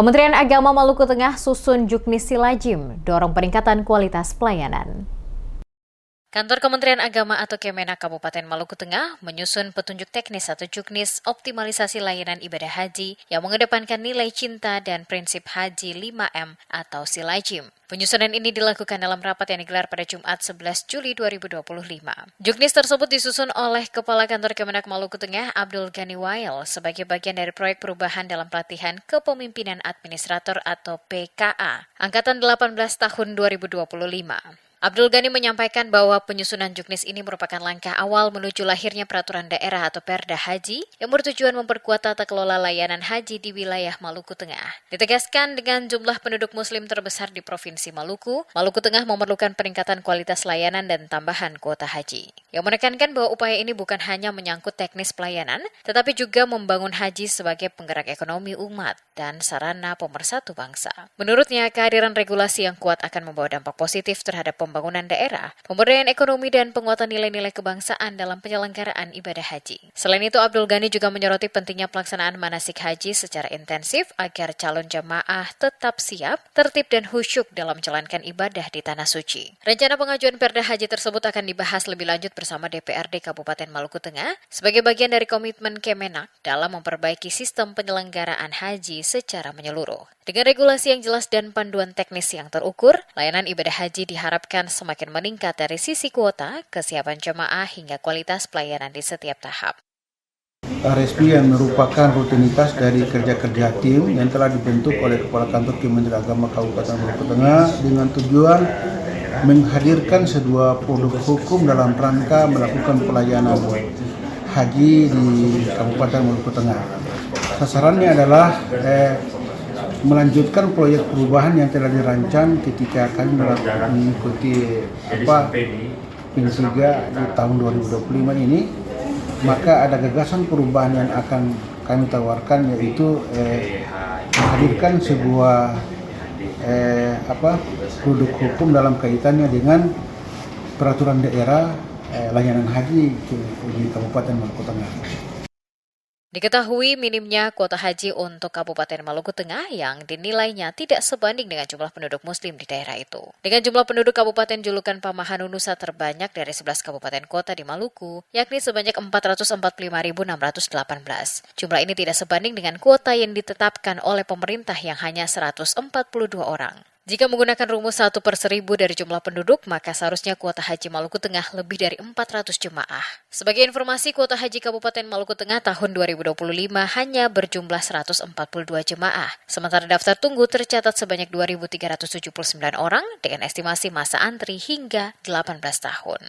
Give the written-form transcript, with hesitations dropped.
Kementerian Agama Maluku Tengah susun Juknis Silajim, dorong peningkatan kualitas pelayanan. Kantor Kementerian Agama atau Kemenak Kabupaten Maluku Tengah menyusun petunjuk teknis atau juknis optimalisasi layanan ibadah haji yang mengedepankan nilai cinta dan prinsip haji 5M atau Silajim. Penyusunan ini dilakukan dalam rapat yang digelar pada Jumat 11 Juli 2025. Juknis tersebut disusun oleh Kepala Kantor Kemenak Maluku Tengah Abdul Ghani Wail sebagai bagian dari proyek perubahan dalam pelatihan kepemimpinan administrator atau PKA Angkatan 18 tahun 2025. Abdul Ghani menyampaikan bahwa penyusunan juknis ini merupakan langkah awal menuju lahirnya peraturan daerah atau Perda Haji yang bertujuan memperkuat tata kelola layanan haji di wilayah Maluku Tengah. Ditegaskan dengan jumlah penduduk muslim terbesar di Provinsi Maluku, Maluku Tengah memerlukan peningkatan kualitas layanan dan tambahan kuota haji. Yang menekankan bahwa upaya ini bukan hanya menyangkut teknis pelayanan, tetapi juga membangun haji sebagai penggerak ekonomi umat dan sarana pemersatu bangsa. Menurutnya, kehadiran regulasi yang kuat akan membawa dampak positif terhadap pembangunan daerah, pemberdayaan ekonomi dan penguatan nilai-nilai kebangsaan dalam penyelenggaraan ibadah haji. Selain itu, Abdul Ghani juga menyoroti pentingnya pelaksanaan manasik haji secara intensif agar calon jamaah tetap siap, tertib dan khusyuk dalam menjalankan ibadah di Tanah Suci. Rencana pengajuan Perda Haji tersebut akan dibahas lebih lanjut bersama DPRD Kabupaten Maluku Tengah sebagai bagian dari komitmen Kemenak dalam memperbaiki sistem penyelenggaraan haji secara menyeluruh. Dengan regulasi yang jelas dan panduan teknis yang terukur, layanan ibadah haji diharapkan semakin meningkat dari sisi kuota, kesiapan jemaah hingga kualitas pelayanan di setiap tahap. RSP yang merupakan rutinitas dari kerja-kerja tim yang telah dibentuk oleh Kepala Kantor Kementerian Agama Kabupaten Maluku Tengah dengan tujuan menghadirkan sebuah produk hukum dalam rangka melakukan pelayanan haji di Kabupaten Maluku Tengah. Sasarannya adalah melanjutkan proyek perubahan yang telah dirancang ketika kami mengikuti P3 di tahun 2025 ini. Maka ada gagasan perubahan yang akan kami tawarkan, yaitu menghadirkan sebuah produk hukum dalam kaitannya dengan peraturan daerah layanan haji di Kabupaten Maluku Tengah. Diketahui minimnya kuota haji untuk Kabupaten Maluku Tengah yang dinilainya tidak sebanding dengan jumlah penduduk muslim di daerah itu. Dengan jumlah penduduk Kabupaten julukan Pamahanu Nusa terbanyak dari 11 kabupaten kota di Maluku, yakni sebanyak 445.618. Jumlah ini tidak sebanding dengan kuota yang ditetapkan oleh pemerintah yang hanya 142 orang. Jika menggunakan rumus 1/1000 dari jumlah penduduk, maka seharusnya kuota haji Maluku Tengah lebih dari 400 jemaah. Sebagai informasi, kuota haji Kabupaten Maluku Tengah tahun 2025 hanya berjumlah 142 jemaah. Sementara daftar tunggu tercatat sebanyak 2.379 orang dengan estimasi masa antri hingga 18 tahun.